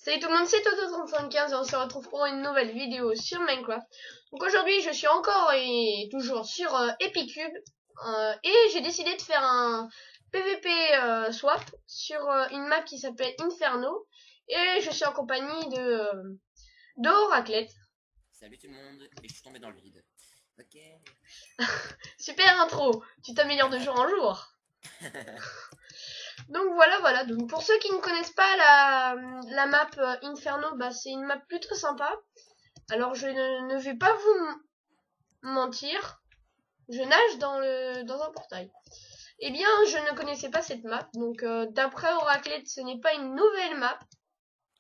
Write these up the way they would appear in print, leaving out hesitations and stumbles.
Salut tout le monde, c'est Toto3515 et on se retrouve pour une nouvelle vidéo sur Minecraft. Donc aujourd'hui je suis encore et toujours sur Epicube et j'ai décidé de faire un PVP swap sur une map qui s'appelle Inferno et je suis en compagnie de Oraclette. Salut tout le monde, et je suis tombé dans le vide. Ok. Super intro, tu t'améliores de jour en jour. Donc voilà, donc pour ceux qui ne connaissent pas la map Inferno, bah c'est une map plutôt sympa. Alors je ne vais pas vous mentir, je nage dans un portail. Eh bien, je ne connaissais pas cette map, donc d'après Oraclette, ce n'est pas une nouvelle map.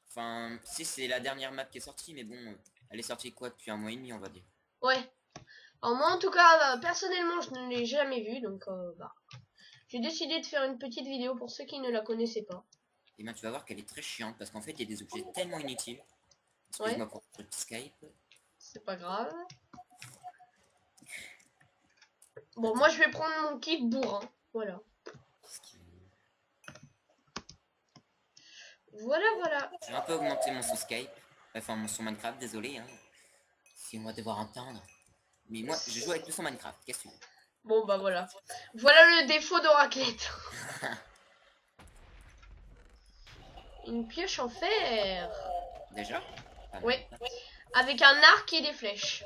Enfin, si c'est la dernière map qui est sortie, mais bon, elle est sortie quoi depuis un mois et demi, on va dire. Ouais. Alors moi en tout cas, personnellement, je ne l'ai jamais vue, donc j'ai décidé de faire une petite vidéo pour ceux qui ne la connaissaient pas. Et bien tu vas voir qu'elle est très chiante, parce qu'en fait il y a des objets tellement inutiles. Ouais, Excuse-moi pour le Skype. c'est pas grave. Bon, Attends, moi je vais prendre mon kit bourrin, voilà. Voilà. Je vais un peu augmenter mon son Skype. Enfin, mon son Minecraft, désolé, hein. Si on va devoir entendre. Mais moi, je joue avec le son Minecraft, qu'est-ce que tu veux? Bon bah voilà. Voilà le défaut d'Oraclette. Une pioche en fer. Déjà? Ah, non. Ouais. Avec un arc et des flèches.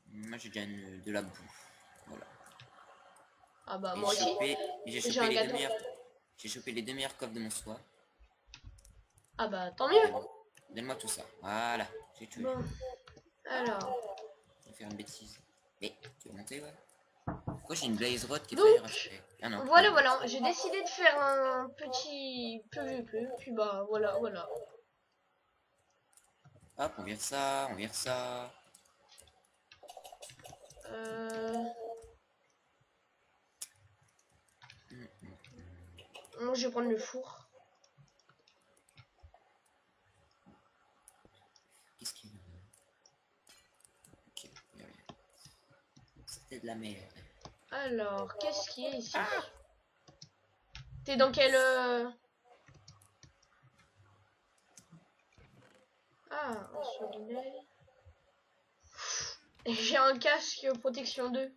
Moi j'ai déjà de la boue. Voilà. Ah bah Et moi aussi. j'ai J'ai chopé un les deux gâteau. meilleurs. J'ai chopé les deux meilleurs coffres de mon swap. Ah bah tant mieux. Donne-moi tout ça. Voilà, j'ai tué. Bon. Alors. Je vais faire une bêtise. Mais, tu veux monter, ouais? Pourquoi j'ai une blaze rod qui est très Donc, raffinée? Ah non. voilà. J'ai décidé de faire un petit PVP. Puis bah voilà. Hop, on vire ça, on vire ça. Moi je vais prendre le four. Qu'est-ce qu'il y a? Ok, il y a rien. C'était de la merde. Alors, qu'est-ce qui est ici? Ah, T'es dans quel... Ah, un soleil. J'ai un casque protection 2.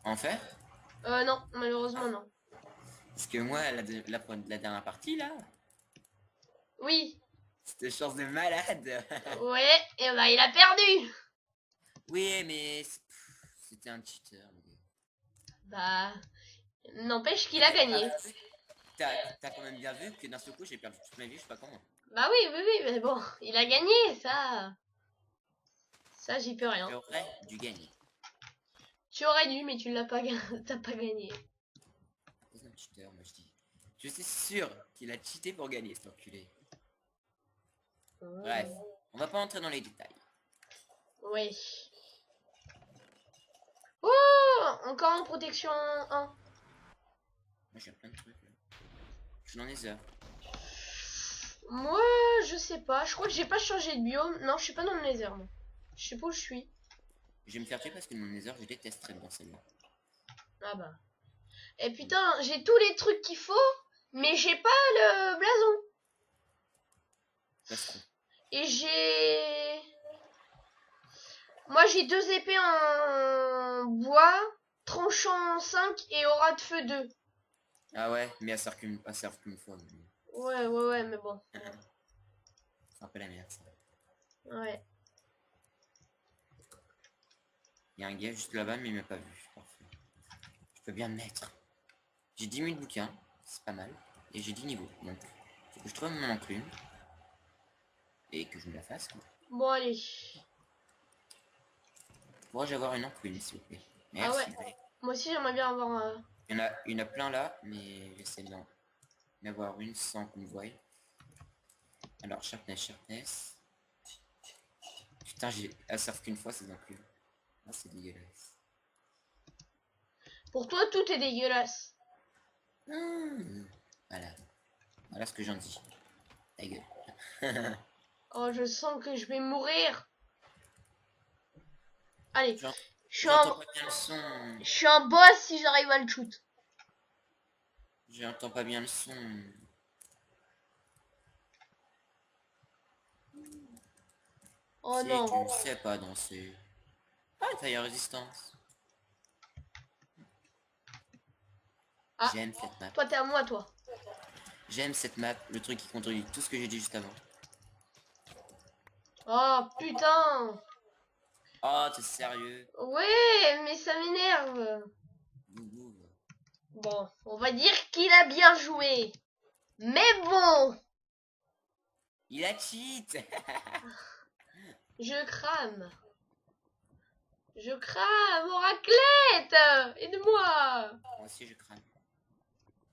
en fait? Non, malheureusement non. Parce que moi, la dernière partie, là, Oui, c'était chance de malade. ouais, et bah il a perdu. Oui, mais c'était un cheater, le gars. Bah, n'empêche qu'il a gagné. T'as quand même bien vu que d'un seul coup, j'ai perdu toute ma vie, je sais pas comment. Bah oui, mais bon, il a gagné, ça. Ça, j'y peux rien. J'aurais dû gagner. Tu aurais dû, mais tu l'as pas, t'as pas gagné. C'est un cheater, moi je dis. Je suis sûr qu'il a cheaté pour gagner, cet enculé. Bref, on va pas entrer dans les détails. Oui. Oh, encore en protection 1. Moi j'ai plein de trucs là. Je suis dans les heures. Moi, je sais pas. Je crois que j'ai pas changé de biome. Non, je suis pas dans le nether, moi. Je sais pas où je suis. Je vais me faire tuer parce que dans les heures, je déteste très bien celle-là. Ah bah. Et putain, j'ai tous les trucs qu'il faut, mais j'ai pas le blason. Parce que Et j'ai... Moi, j'ai 2 épées en bois, tranchant 5 et aura de feu 2. ah ouais, mais elle sert qu'une fois. Ouais, mais bon. C'est un peu la merde ça. Ouais. Il y a un gars juste là-bas, mais il m'a pas vu. Parfait. Je peux bien me mettre. J'ai 10 000 bouquins, c'est pas mal. Et j'ai 10 niveaux. Donc, faut que je trouve mon enclume. Et que je me la fasse. Quoi. Bon, allez. Pourrais-je avoir une enclume, s'il vous plaît? Ah Merci. ouais. Moi aussi, j'aimerais bien avoir un... Il y en a plein là, mais j'essaie d'en avoir une sans qu'on me voie. Alors, sharpness. Putain, elles servent qu'une fois ces enclumes. Ah, c'est dégueulasse. Pour toi, tout est dégueulasse. Voilà. Voilà ce que j'en dis. Ta gueule. Oh, je sens que je vais mourir. Allez. J'entends pas bien le son. Je suis un boss si j'arrive à le shoot. J'entends pas bien le son. Oh Si non. tu ne sais pas danser. Ah, taille résistance. Ah, J'aime cette map. toi t'es à moi, toi. J'aime cette map, le truc qui contredit tout ce que j'ai dit juste avant. Oh putain. Oh, t'es sérieux? Ouais, mais ça m'énerve. Boubou. Bon, on va dire qu'il a bien joué. Mais bon, Il a cheat. je crame. Je crame, Oraclette. Aide-moi. Moi aussi je crame.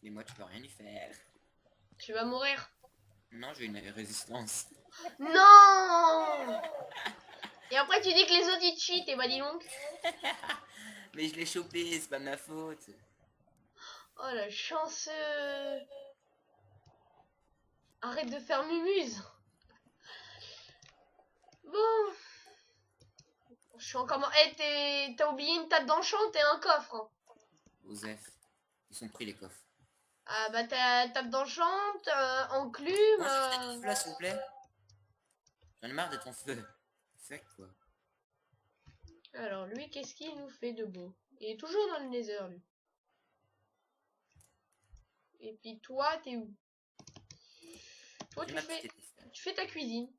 Mais moi tu peux rien y faire. Tu vas mourir. Non, j'ai une résistance. Non. Et après tu dis que les autres ils cheat, et bah dis donc. Mais je l'ai chopé, c'est pas de ma faute. Oh la chanceux. Arrête de faire mumuse. Bon. Je suis encore mort. Eh, t'as oublié une table d'enchant et un coffre. Hein. Osef. Ils sont pris les coffres. Ah bah t'as table d'enchant, enclume. Moi je fais ton feu là s'il vous plaît. J'en ai marre de ton feu. Fais quoi? Alors lui, qu'est-ce qu'il nous fait de beau? Il est toujours dans le nether lui. Et puis toi, t'es où? Toi tu fais ta cuisine.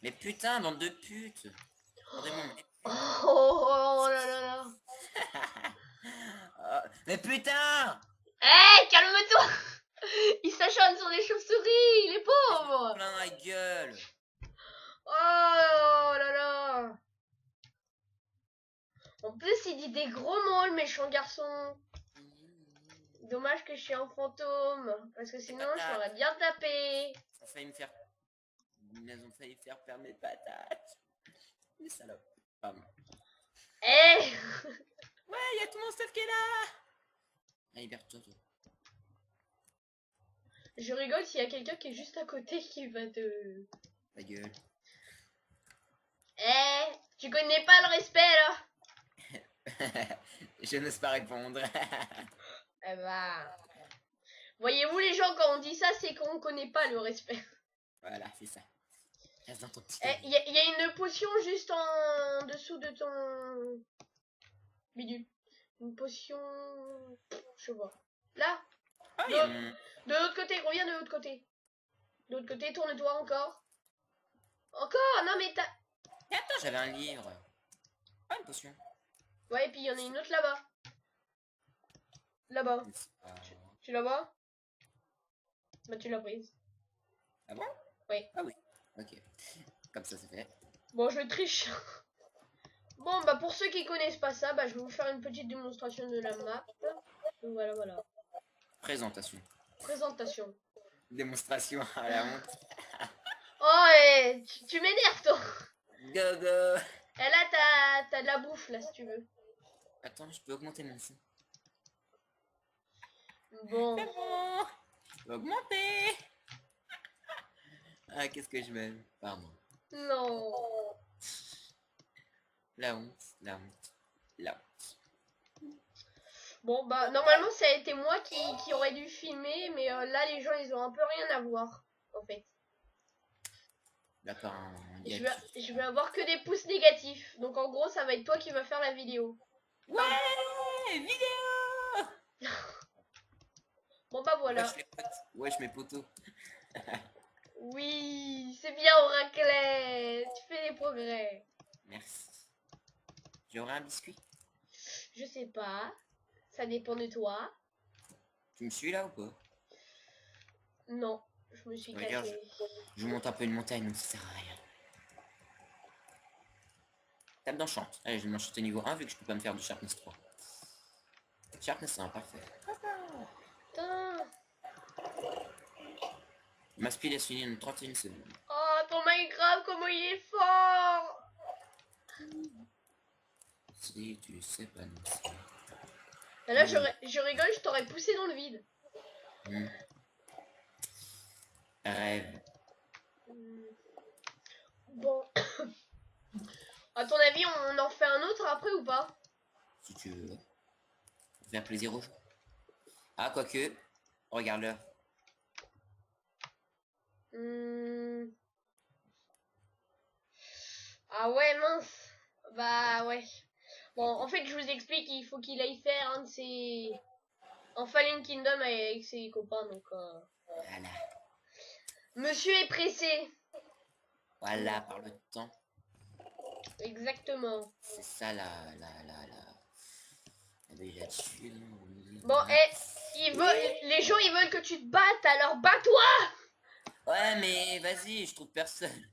Mais putain, bande de putes. Vraiment. Oh là là là. Mais putain! Eh, calme-toi. Il s'acharne sur les chauves-souris, il est pauvre. Plein la gueule. Oh là là. En plus, il dit des gros mots, le méchant garçon. Dommage que je suis un fantôme, parce que sinon je l'aurais bien tapé. Ils ont failli me faire... Ils ont failli faire perdre mes patates. Les salopes. Pardon. Eh. Ouais, y a tout mon stuff qui est là. Ah, libère-toi, toi. Je rigole s'il y a quelqu'un qui est juste à côté qui va te... Ta gueule. Eh, tu connais pas le respect là? Je n'ose pas répondre. Eh bah... Voyez-vous les gens, quand on dit ça, c'est qu'on connaît pas le respect. Voilà, c'est ça. Reste dans ton petit... Eh, y a une potion juste en dessous de ton... bidule. Une potion... Je vois. Là, Ah, de, y a mon... de l'autre côté, reviens de l'autre côté. De l'autre côté, tourne-toi encore. Encore. Non mais t'as... Et attends, j'avais un livre. Ah, une potion. Ouais, et puis il y en a une autre là-bas. Là-bas. Tu la vois? Bah tu l'as prise. Ah bon? Oui. Ah oui. Ok. Comme ça, c'est fait. Bon, je triche. Bon, bah pour ceux qui connaissent pas ça, bah je vais vous faire une petite démonstration de la map. Donc, voilà, voilà. Présentation. Présentation. Démonstration à la honte. Oh, et tu m'énerves, toi. Go go. Et là, t'as de la bouffe, là, si tu veux. Attends, je peux augmenter mon son. Bon. C'est bon. Je peux augmenter. Ah, qu'est-ce que je m'aime. Pardon. Non. La honte, la honte, la honte. Bon, bah normalement, ça a été moi qui aurais dû filmer, mais là, les gens, ils ont un peu rien à voir, en fait. D'accord. Je vais avoir que des pouces négatifs. Donc en gros, ça va être toi qui va faire la vidéo. Ouais, vidéo. Bon bah voilà. Wesh les potes. Wesh mes potos. Oui, c'est bien Oraclet. Tu fais des progrès. Merci. J'aurai un biscuit. Je sais pas. Ça dépend de toi. Tu me suis là ou pas? Non, je me suis Regarde, cassé. je monte un peu une montagne, donc ça sert à rien. Table d'enchant. Allez, je vais m'enchanter niveau 1 vu que je peux pas me faire du sharpness 3. Sharpness 1, parfait. Putain. Ma speed est finie en 31 secondes. Oh, ton Minecraft, comment il est fort. Si tu sais pas danser. Là, je rigole, je t'aurais poussé dans le vide. Rêve. Bon. À ton avis, on en fait un autre après ou pas? Si tu veux. Faire plaisir aux gens. Ah, quoique. Regarde l'heure. Ah ouais, mince. Bah ouais. Bon, en fait, je vous explique, il faut qu'il aille faire un de ses... un Fallen Kingdom avec ses copains, donc... Voilà. Monsieur est pressé. Voilà, par le temps. Exactement. C'est ça la belle là-dessus. Bon, les gens, ils veulent que tu te battes, alors bats-toi. Ouais, mais vas-y, je trouve personne.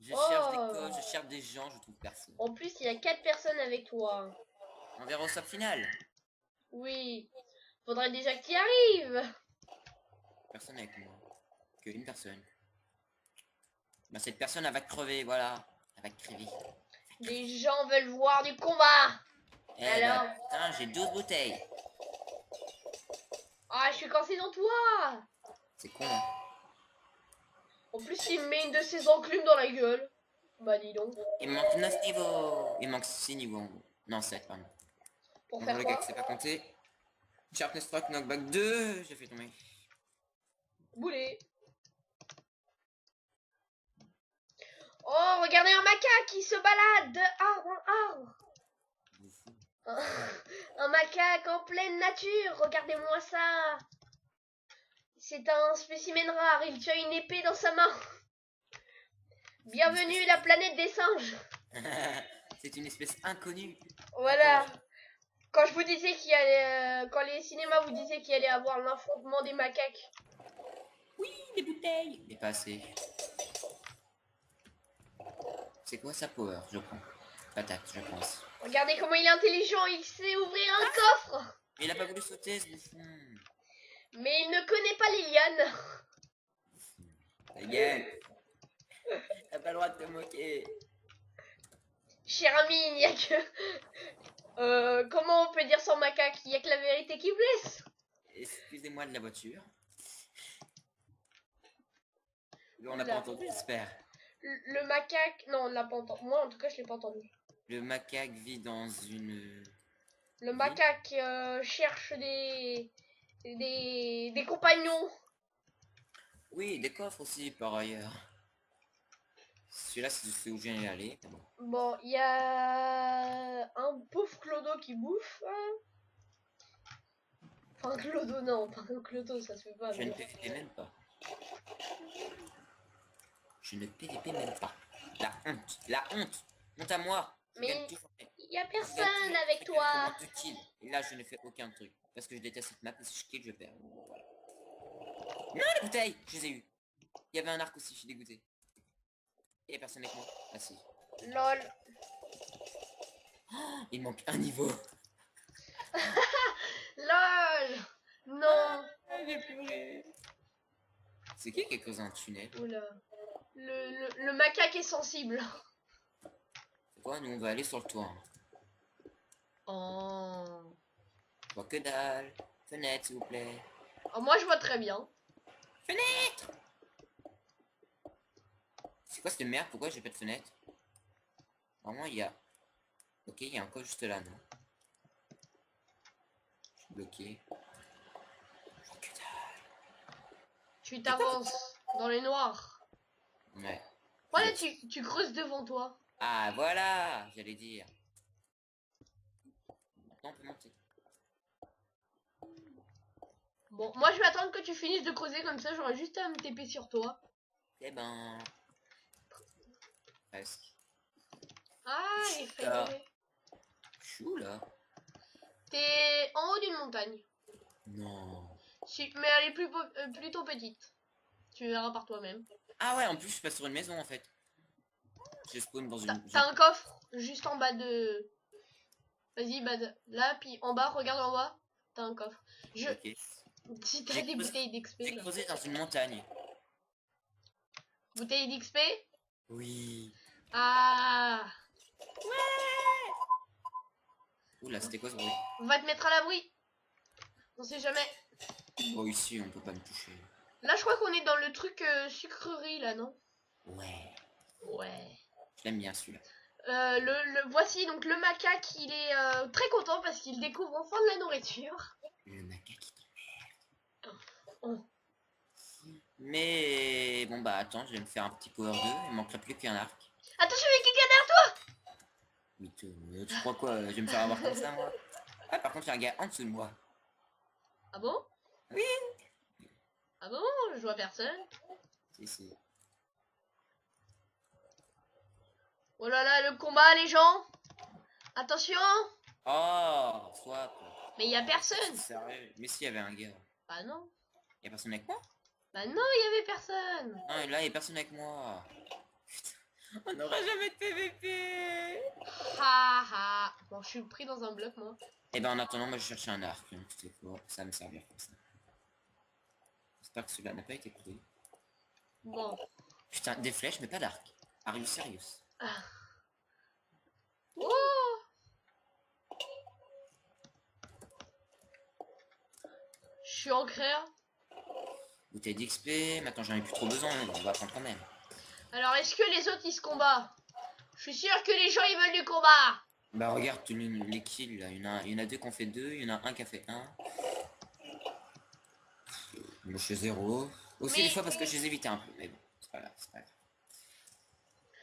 Je cherche des Oh. coachs, je cherche des gens, je trouve personne. En plus, il y a 4 personnes avec toi. On verra au sub final. Oui. Faudrait déjà que tu y arrives. Personne avec moi. Que une personne. Bah cette personne, elle va crever, voilà. Elle va crever. Des gens veulent voir du combat. Eh Alors. bah putain, j'ai 12 bouteilles. Ah, je suis coincé dans toi. C'est con, hein. En plus, il me met une de ses enclumes dans la gueule. Bah, dis donc. Il me manque 9 niveaux. Il me manque 6 niveaux en gros. Non, 7, pardon. Pour Bonjour faire les gars, quoi? c'est pas compté. Sharpness Rock, Knockback 2. J'ai fait tomber. Boulet. Oh, regardez un macaque qui se balade de arbre en arbre. Un macaque en pleine nature. Regardez-moi ça. C'est un spécimen rare. Il tient une épée dans sa main. Bienvenue la planète des singes. C'est une espèce inconnue. Voilà. Quand je vous disais qu'il y allait, quand les cinémas vous disaient qu'il allait avoir l'affrontement des macaques. Oui, les bouteilles. Mais pas assez. C'est quoi sa power? Je prends. Patate, je pense. Regardez comment il est intelligent. Il sait ouvrir un coffre. Mais il a pas voulu sauter ce bouffon. Mais il ne connaît pas les lianes. Ta gueule. T'as pas le droit de te moquer. Cher ami, il n'y a que... comment on peut dire sans macaque? Il n'y a que la vérité qui blesse. Excusez-moi de la voiture. On n'a Oula. pas entendu, j'espère. Le macaque... Non, on l'a pas entendu. Moi, en tout cas, je l'ai pas entendu. Le macaque vit dans une... Le macaque cherche des compagnons. Oui, des coffres aussi, par ailleurs. Celui-là, c'est où je viens d'y aller. Bon, il y a un pauvre clodo qui bouffe. Enfin, clodo, non, pas un clodo, ça se fait pas. Je Mais... ne PVP même pas. Je ne PVP même pas. La honte, la honte. Honte à moi. Mais il y a personne avec Comment toi. tu kills. Et là, je ne fais aucun truc. Parce que je déteste cette map. Et si je kill, je perds. Voilà. Non, les bouteilles. Je les ai eues. Il y avait un arc aussi, je suis dégoûté. Il y a personne avec moi. Ah si. Lol. Oh, il manque un niveau. Lol. Non. J'ai pleuré. C'est qui a creusé un tunnel? Oula. Le macaque est sensible. C'est quoi? Nous, on va aller sur le toit. Hein. Oh. Je vois que dalle. Fenêtre, s'il vous plaît. Oh, moi, je vois très bien. Fenêtre! C'est quoi cette merde? Pourquoi j'ai pas de fenêtre? Normalement, il y a... Ok, il y a un coffre juste là, non? Je suis bloqué. Je vois que dalle. Tu t'avances dans les noirs. Ouais. Voilà, tu creuses devant toi. Ah, voilà! J'allais dire. Maintenant, on peut monter. Bon, moi, je vais attendre que tu finisses de creuser comme ça. J'aurai juste à me TP sur toi. Eh ben... Presque. Ah, il fait Ah. tomber. Je suis où, là? T'es en haut d'une montagne. Non. Si, mais elle est plutôt petite. Tu verras par toi-même. Ah ouais, en plus, je passe sur une maison, en fait. Je spawn dans une... T'as un coffre juste en bas de... Vas-y, bah là, puis en bas, regarde en bas. T'as un coffre. Ok. Si t'as J'ai des creusé- bouteilles d'XP. J'ai creusé dans une montagne. Bouteilles d'XP? Oui. Ah. Oula, c'était quoi ce bruit? On va te mettre à l'abri. On sait jamais. Oh, ici, on peut pas me toucher. Là, je crois qu'on est dans le truc sucrerie, là, non? Ouais. Ouais. Je l'aime bien, celui-là. Voici donc le macaque, il est très content parce qu'il découvre enfin de la nourriture. Le macaque. Oh. Mais... Bon, bah, attends, je vais me faire un petit power 2. Il manquerait plus qu'un arc. Attention, il y a quelqu'un derrière Mais tu crois quoi? Je vais me faire avoir comme ça, moi? Ah, par contre, il y a un gars en dessous de moi. Ah bon? Oui. Ah bon? Je vois personne. Si. Oh là là, le combat, les gens! Attention! Oh, swap. Mais il y a personne! Sérieux? Mais si, il y avait un gars. Bah non. Il y a personne avec moi? Bah non, il y avait personne! Non, là, il y a personne avec moi. Putain, on n'aura jamais de PVP. Ha ha! Bon, je suis pris dans un bloc, moi. Et ben, en attendant, moi, je cherchais un arc. Donc, tu sais quoi, ça va me servir comme ça. J'espère que celui-là n'a pas été pris. Bon. Putain, des flèches, mais pas d'arc. Are you serious? Ah. Oh! Je suis en créa. Bouteille d'XP, maintenant j'en ai plus trop besoin, on va prendre quand même. Alors, est-ce que les autres, ils se combattent? Je suis sûr que les gens, ils veulent du combat! Bah regarde les kills là, il y en a deux qui ont fait deux, il y en a un qui a fait un. Moi je suis zéro. Aussi Mais- des fois parce que je les évitais un peu, mais bon, c'est pas grave, c'est pas grave.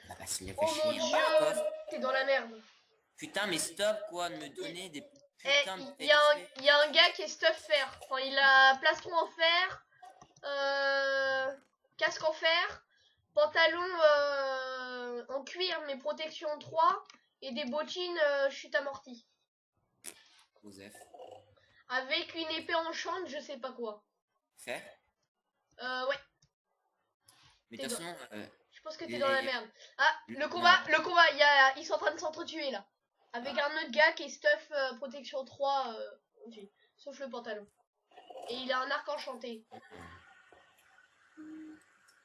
On va se les Oh fait mon chier. dieu! T'es dans la merde. Putain, mais stop quoi de me donner des Eh, putains de il y a d'XP. un gars qui est stuff fer. Enfin, il a plastron en fer, casque en fer, pantalon en cuir mais protection 3 et des bottines chute amortie. Joseph. Avec une épée enchante, je sais pas quoi. Fait. Ouais, Mais T'es de toute façon, je pense que t'es dans la les- merde. Ah, Non. le combat, ils sont en train de s'entretuer là. Avec un autre gars qui est stuff protection 3 aussi, sauf le pantalon. Et il a un arc enchanté.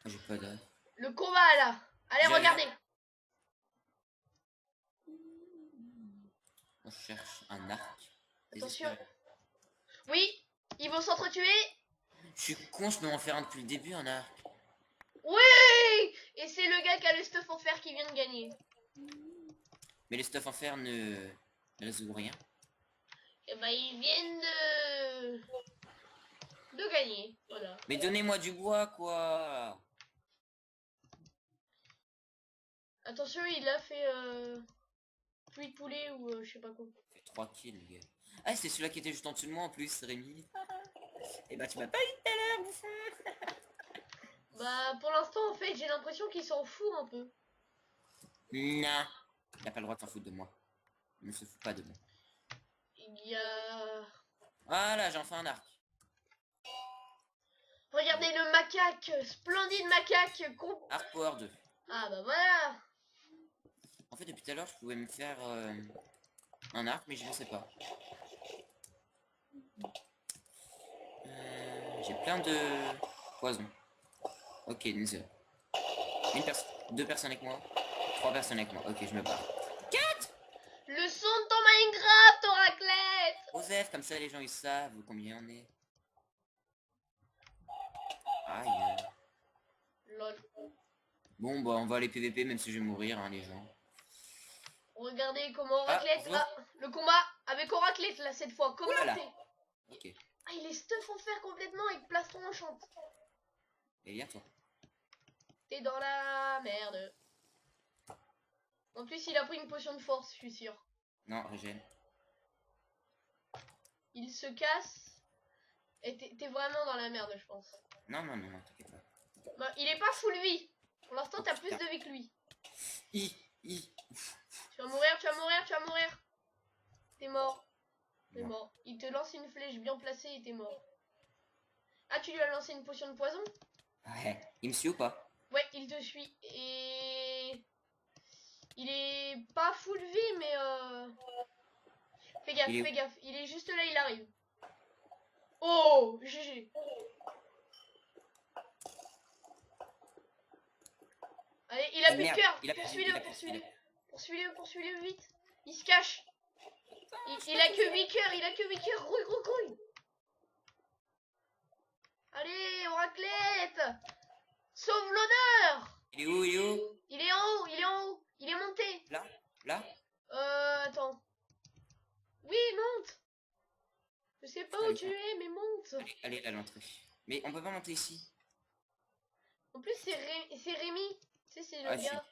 J'ai pas d'arc. Le combat là. Allez, J'ai- regardez. Moi, je cherche un arc. Attention. Désespéré. Oui, ils vont s'entretuer. Je suis con, je peux en faire un depuis le début, un arc. Oui. Et c'est le gars qui a le stuff en fer qui vient de gagner. Mais les stuff en fer ne résout rien. Et ben ils viennent de gagner. Voilà. Mais donnez-moi du bois, quoi. Attention, il a fait pluie de poulet ou je sais pas quoi. Fait 3 kills, les gars. Ah, c'est celui-là qui était juste en dessous de moi en plus, Rémi. Et bah, tu m'as pas eu tout à l'heure, bouffon. Bah pour l'instant en fait j'ai l'impression qu'il s'en fout un peu. Non. Il a pas le droit de s'en foutre de moi. Il ne se fout pas de moi. Il y a... Voilà, j'ai enfin un arc. Regardez le macaque, splendide macaque. Arc power 2. Ah bah voilà. En fait, depuis tout à l'heure, je pouvais me faire un arc, mais je ne sais pas. J'ai plein de poisons. Ok, Nether. Deux personnes avec moi. 3 personnes avec moi. Ok, je me barre. 4. Le son de ton Minecraft, Oraclette. Joseph, comme ça les gens ils savent combien on est. Aïe. Lol. Bon bah on va aller PVP même si je vais mourir hein, les gens. Regardez comment Oraclette... Ah, le combat avec Oraclette là cette fois. Comment Oulala. c'est? Ok. Ah il est stuff en fer complètement avec plastron enchant. Et viens toi. T'es dans la merde. En plus il a pris une potion de force, je suis sûr. Non, régène. Il se casse. Et t'es vraiment dans la merde je pense. Non, t'inquiète pas. Bah, il est pas full vie. Pour l'instant t'as plus putain. de vie que lui. I. Tu vas mourir, tu vas mourir, tu vas mourir. T'es mort. T'es Non. mort. Il te lance une flèche bien placée et t'es mort. Ah, tu lui as lancé une potion de poison? Ouais. Il me suit ou pas? Ouais, il te suit. Et... il est pas full vie, mais fais gaffe, fais gaffe. Il est juste là, il arrive. Oh, GG. Allez, il a plus de Merde, cœur. il a perdu, Poursuis-le, il a perdu, poursuis-le. il a- Poursuis-le, poursuis-le vite. Il se cache. Il a que 8 cœurs, il a que 8 cœurs. Rouille, gros couille. Allez, Oraclette. Sauve l'honneur. Il est où? Il est où? Il est en haut, il est en haut. Il est monté. Là? Attends. Oui, monte. Je sais pas où tu es, mais monte. Allez, là l'entrée. Mais on peut pas monter ici. En plus, c'est Rémi. Tu sais, c'est le Ah, gars.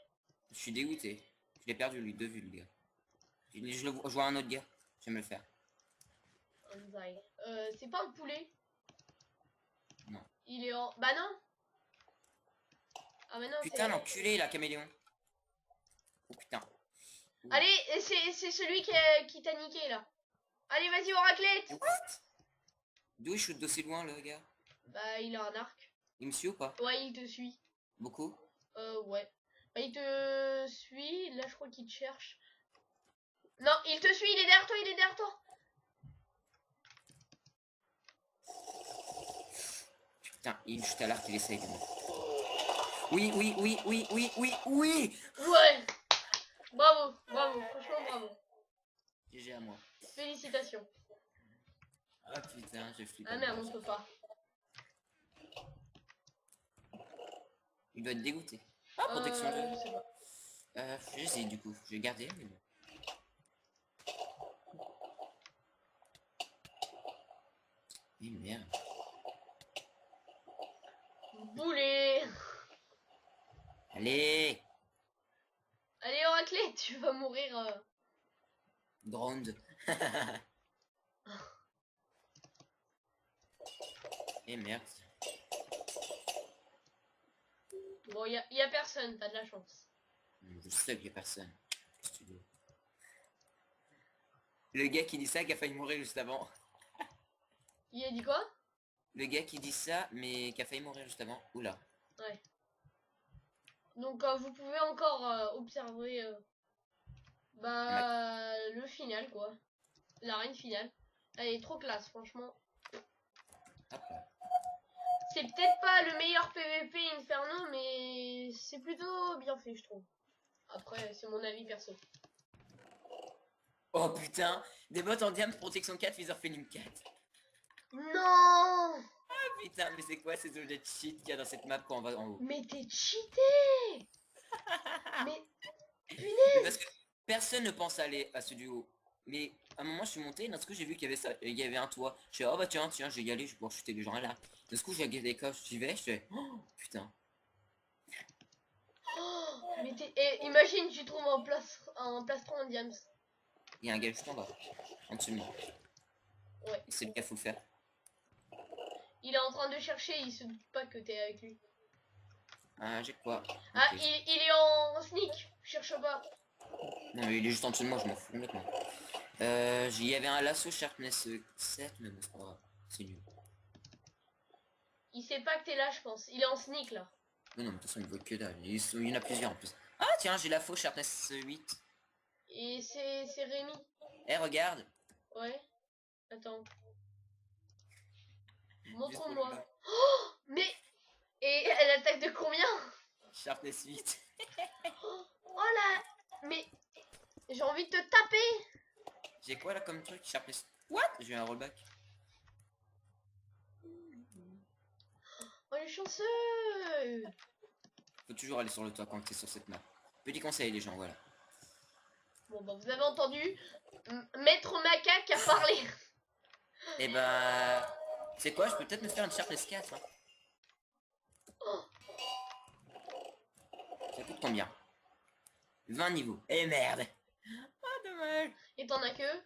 je suis dégoûté. Je l'ai perdu lui, de vue le gars. Je vois un autre gars. J'aime le faire. Anzai. C'est pas un poulet. Non. Il est en... Bah non. Ah mais non, Putain, c'est... l'enculé, la caméléon. Oh putain. Ouh. Allez, c'est celui qui t'a niqué, là. Allez, vas-y, Oraclette. D'où il shoot d'aussi loin, le gars? Bah, il a un arc. Il me suit ou pas? Ouais, il te suit. Beaucoup? Ouais. Bah, il te suit. Là, je crois qu'il te cherche. Non, il te suit, il est derrière toi, il est derrière toi. Putain, il shoot à l'arc, il essaye de me... Oui, oui, oui, oui, oui, oui, oui. Ouais. Bravo, bravo, franchement, bravo. GG à moi. Félicitations. Ah putain, je flippe. Ah merde, on peut pas. Il doit être dégoûté. Ah, protection Je sais pas. 2. J'hésite du coup. Je vais garder, mais bon. Eh merde. Boulet. Allez. Allez, Oraclette, tu vas mourir. Ground. Eh merde. Bon, y a personne, t'as de la chance. Je sais qu'il y a personne. Studio. Le gars qui dit ça qui a failli mourir juste avant. Il a dit quoi? Le gars qui dit ça mais qui a failli mourir juste avant. Oula. Ouais. Donc vous pouvez encore observer le final quoi. L'arène finale. Elle est trop classe franchement. Hop là. C'est peut-être pas le meilleur PVP Inferno mais c'est plutôt bien fait je trouve. Après c'est mon avis perso. Oh putain. Des bots en diam, protection 4, viseur Phénix 4. Non. Putain, mais c'est quoi ces objets de cheat qu'il y a dans cette map quand on va en haut? Mais t'es cheaté. Mais Mais punaise. parce que personne ne pense aller à ce duo. Mais à un moment je suis monté, d'un coup j'ai vu qu'il y avait ça, il y avait un toit. Je suis oh bah tiens, je vais y aller, je vais pouvoir chuter les gens là. D'un coup j'ai regardé des coffres, j'y vais, je fais oh putain. Oh, mais imagine tu trouves un plastron en diams. Il y a un gars juste en bas, en dessous de moi. Ouais. Et c'est le gars faut le faire. Il est en train de chercher, il se doute pas que t'es avec lui. Ah j'ai quoi? Ah, Ok. il est en sneak, cherche pas. Non mais il est juste en dessous de moi, je m'en fous complètement. Il y avait un lasso sharpness 7, mais bon c'est pas grave, c'est nul. Il sait pas que t'es là, je pense. Il est en sneak là. Non, non, mais de toute façon il voit que dalle, il y en a plusieurs en plus. Ah tiens, j'ai la faux sharpness 8. Et c'est Rémi. Eh regarde. Ouais. Attends. Juste Montre-moi. pour le- Oh, mais. Et elle attaque de combien? Sharpness 8. Oh là. Mais. J'ai envie de te taper. J'ai quoi là comme truc? Sharpness. What? J'ai eu un rollback. Oh les chanceux. Faut toujours aller sur le toit quand t'es sur cette map. Petit conseil les gens, voilà. Bon bah vous avez entendu. Maître Macaque a parlé. Et bah... C'est quoi? Je peux peut-être me faire une Sharpness 4. Hein. Oh. Ça coûte combien? 20 niveaux. Eh merde. Ah dommage. Et t'en as que.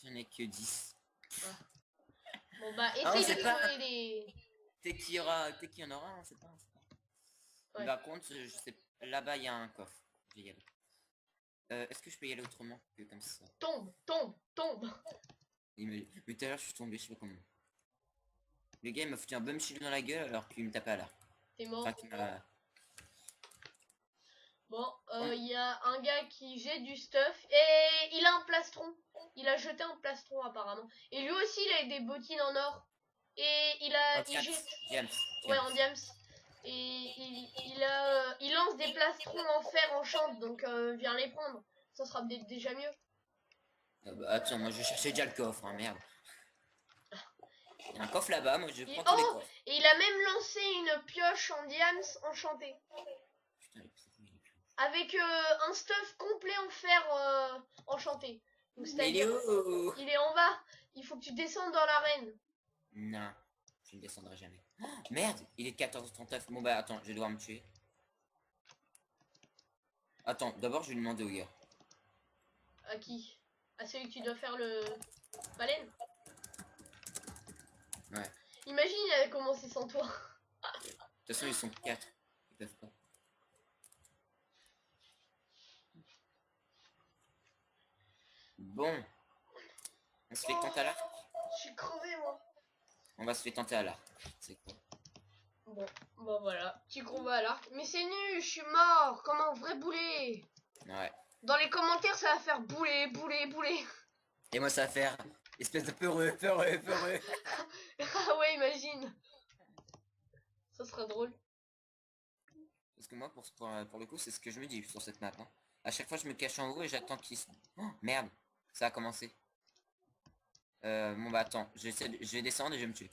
J'en ai que 10. Bon bah Ah, on essaye sait de pas. trouver les. Peut-être qu'il y en aura, on sait pas. On sait pas. Ouais. Par contre, je sais... Là-bas, il y a un coffre. Je vais y aller. Est-ce que je peux y aller autrement que comme ça? Tombe, tombe, tombe. Mais tout à l'heure, je suis tombé, je sais pas comment. Le gars, il m'a foutu un bum shield dans la gueule alors qu'il me tapait à l'arc. T'es mort. Enfin, qu'il m'a... Bon, il y a un gars qui jette du stuff et il a un plastron. Il a jeté un plastron apparemment. Et lui aussi, il a des bottines en or. Et il jette. James. Ouais, en diams. Et il lance des plastrons en fer en chante, donc viens les prendre. Ça sera déjà mieux. Bah, attends, moi je cherchais déjà le coffre, hein, merde. Il y a un coffre là-bas, moi je prends tous les Oh, coffres. et il a même lancé une pioche en diams enchantée. Putain, il est plus. Avec un stuff complet en fer enchanté. Donc Mais il est c'est-à-dire, où? il est en bas. Il faut que tu descendes dans l'arène. Non, je ne descendrai jamais. Oh, merde, il est 14h39. Bon bah attends, je vais devoir me tuer. Attends, d'abord je vais demander au gars. À qui? À celui que tu dois faire le baleine? Ouais. Imagine, il avait commencé sans toi. De toute façon, ils sont 4. Ils peuvent pas. Bon. On se fait tenter à l'arc. Je suis crevé, moi. On va se faire tenter à l'arc. C'est quoi? Bon, bon voilà, petit combat à l'arc. Mais c'est nul, je suis mort, comme un vrai boulet. Ouais. Dans les commentaires, ça va faire boulet, boulet, boulet. Et moi, ça va faire espèce de peureux, peureux, peureux. Ah ouais, imagine. Ça sera drôle. Parce que moi, pour le coup, c'est ce que je me dis sur cette map. Hein. À chaque fois, je me cache en haut et j'attends qu'ils... Oh, merde, ça a commencé. Bon bah attends, je vais descendre et je vais me tuer.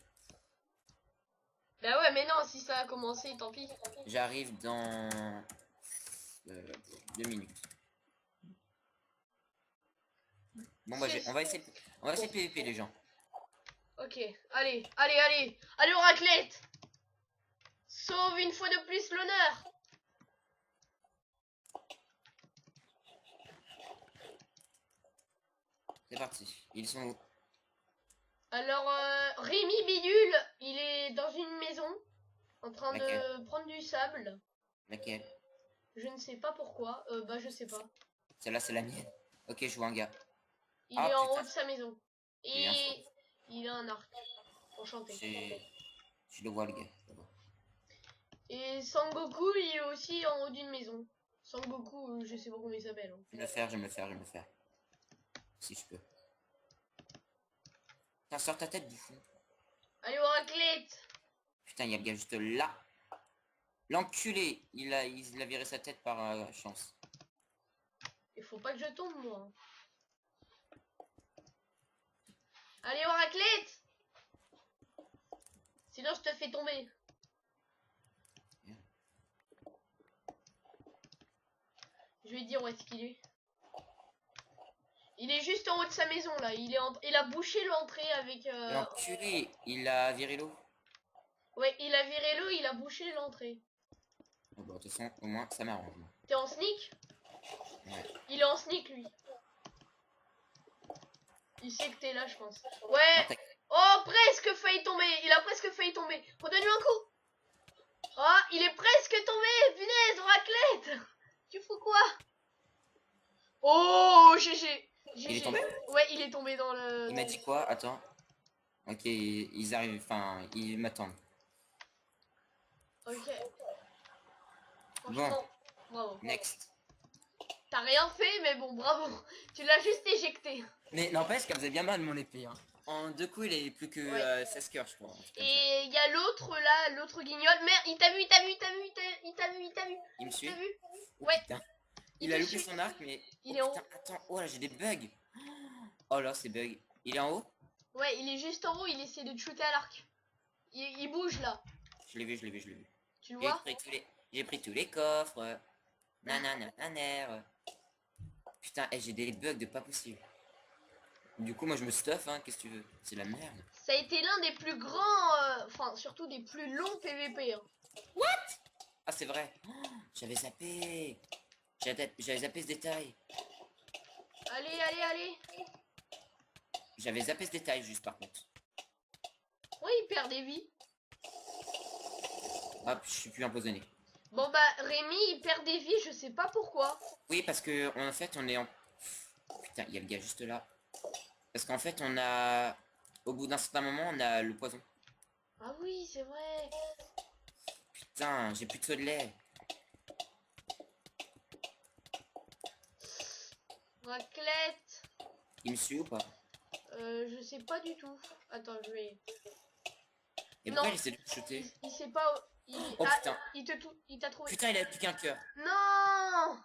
Bah ouais, mais non, si ça a commencé, tant pis. J'arrive dans 2 minutes. Bon bah on va essayer de PVP les gens. Ok, allez, allez, allez. Allez au raclette. Sauve une fois de plus l'honneur. C'est parti. Ils sont où? Alors, Rémi Bidule, il est dans une maison, en train de prendre du sable. Laquelle? Je ne sais pas pourquoi. Bah, je sais pas. Celle-là, c'est la mienne. Ok, je vois un gars. Il est en haut de sa maison. Et il a un arc. Enchanté. Je le vois, le gars. Et Sangoku, il est aussi en haut d'une maison. Sangoku, je sais pas comment il s'appelle. Hein. Je vais me le faire. Si je peux. Putain, sors ta tête, bouffon. Allez, au raclette. Putain, il y a le gars juste là. L'enculé, il a viré sa tête par chance. Il faut pas que je tombe, moi. Allez, au raclette. Sinon, je te fais tomber. Bien. Je vais dire où est-ce qu'il est. Il est juste en haut de sa maison, là. Il a bouché l'entrée avec... L'enculé, il a viré l'eau. Ouais, il a viré l'eau, il a bouché l'entrée. Oh, bah, de toute façon, au moins, ça m'arrange. T'es en sneak? Ouais. Il est en sneak, lui. Il sait que t'es là, je pense. Ouais. Non, Oh, presque failli tomber. Il a presque failli tomber. Redonne-lui un coup. Oh, il est presque tombé. Punaise, raclette. Tu fous quoi? Oh, GG. il est tombé? Ouais, il est tombé dans le... Il m'a dit quoi? Attends. Ok, ils arrivent, enfin, ils m'attendent. Ok. Bon, Franchement, bravo. next. T'as rien fait, mais bon, bravo. Tu l'as juste éjecté. Mais n'empêche qu'elle faisait bien mal mon épée. Hein. En 2 coups, il est plus que Ouais. 16 cœurs, je crois. Et il y a l'autre là, l'autre guignol. Merde, il t'a vu, il t'a vu, il t'a vu, il t'a vu, il t'a vu. Il me suit? Il t'a vu? Oh, Ouais. putain. Il Il a te loupé suit. son arc, mais... Il est en haut. Putain, attends, oh là, j'ai des bugs. Oh là, c'est bug. Il est en haut? Ouais, il est juste en haut, il essaie de te shooter à l'arc. Il bouge là. Je l'ai vu. Tu le vois? J'ai pris tous les coffres. Nanana. Putain, j'ai des bugs de pas possible. Du coup, moi je me stuff, hein, qu'est-ce que tu veux? C'est la merde. Ça a été l'un des plus grands, enfin surtout des plus longs PVP. Hein. Ah, c'est vrai. Oh, j'avais zappé. J'avais zappé ce détail. Allez, allez, allez. J'avais zappé ce détail juste par contre. Oui, il perd des vies. Hop, je suis plus empoisonné. Bon bah Rémi, il perd des vies, je sais pas pourquoi. Oui, parce que en fait, on est en... Putain, il y a le gars juste là. Parce qu'en fait, on a... Au bout d'un certain moment, on a le poison. Ah oui, c'est vrai. Putain, j'ai plus de saut de lait. Raclette. Il me suit ou pas? Je sais pas du tout. Attends, je vais... Et Non. pourquoi il essaie de me shooter? Il sait pas... Oh putain. Il t'a trouvé. Putain, il a plus qu'un cœur. Non.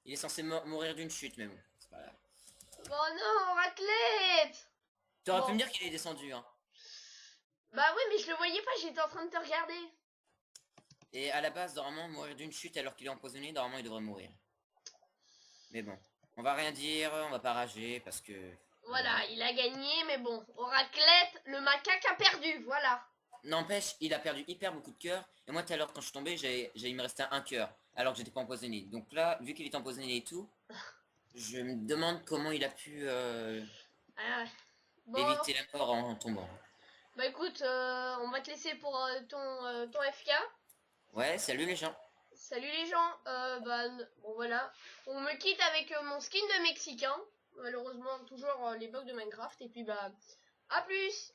Il est censé mourir d'une chute, mais bon. C'est pas grave. Oh non, raclette. T'aurais Bon. pu me dire qu'il est descendu, hein. Bah oui, mais je le voyais pas, j'étais en train de te regarder. Et à la base, normalement, mourir d'une chute alors qu'il est empoisonné, normalement, il devrait mourir. Mais bon. On va rien dire, on va pas rager, parce que... Voilà, il a gagné, mais bon, au raclette, le macaque a perdu, voilà. N'empêche, il a perdu hyper beaucoup de cœur. Et moi, tout à l'heure, quand je suis tombé, il me restait un cœur. Alors que j'étais pas empoisonné. Donc là, vu qu'il est empoisonné et tout, Je me demande comment il a pu Ah, ouais. Bon, éviter la mort en tombant. bah écoute, on va te laisser pour ton FK. Ouais, salut les gens. Salut les gens, bon voilà, on me quitte avec mon skin de Mexicain, malheureusement toujours les bugs de Minecraft, et puis bah, à plus.